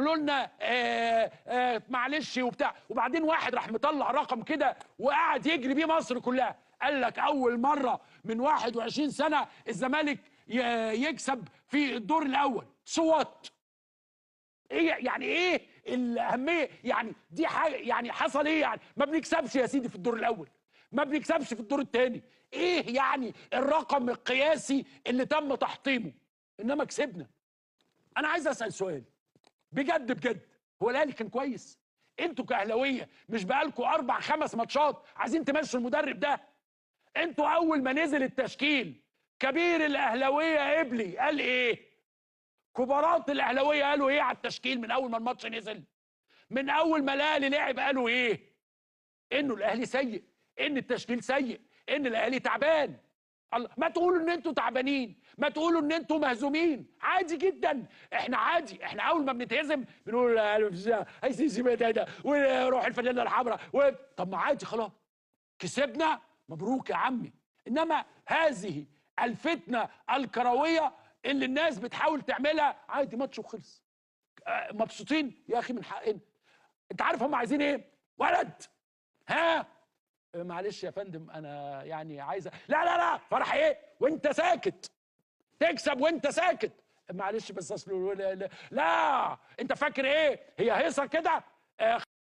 قولوا لنا معلش وبتاع. وبعدين واحد راح مطلع رقم كده وقعد يجري بيه مصر كلها، قال لك اول مره من 21 سنه الزمالك يكسب في الدور الاول. صوت ايه يعني؟ ايه الاهميه يعني؟ دي حاجه يعني حصل ايه يعني؟ ما بنكسبش يا سيدي في الدور الاول، ما بنكسبش في الدور الثاني، ايه يعني الرقم القياسي اللي تم تحطيمه؟ انما كسبنا. انا عايز اسال سؤال بجد بجد، هو الاهلي كان كويس؟ انتوا كاهلاويه مش بقالكوا 4 5 ماتشات عايزين تمشوا المدرب ده؟ انتوا اول ما نزل التشكيل كبير الاهلاويه قبلي قال ايه؟ كبارات الاهلاويه قالوا ايه على التشكيل من اول ما الماتش نزل؟ من اول ما الاهلي لعب قالوا ايه؟ انه الاهلي سيء، ان التشكيل سيء، ان الاهلي تعبان. الله، ما تقولوا ان انتوا تعبانين، ما تقولوا ان انتوا مهزومين، عادي جدا. احنا عادي، احنا اول ما بنتهزم بنقول عايزين ده وروح الفانيلا الحمراء طب ما عادي خلاص، كسبنا مبروك يا عمي. انما هذه الفتنه الكرويه اللي الناس بتحاول تعملها، عادي ماتش وخلص. مبسوطين يا اخي من حقنا. انت عارف هم عايزين ايه؟ ولد ها معلش يا فندم انا يعني عايزه، لا لا لا فرح ايه وانت ساكت؟ تكسب وانت ساكت؟ معلش بس اصله لا, لا, لا انت فاكر ايه؟ هي هيصه كده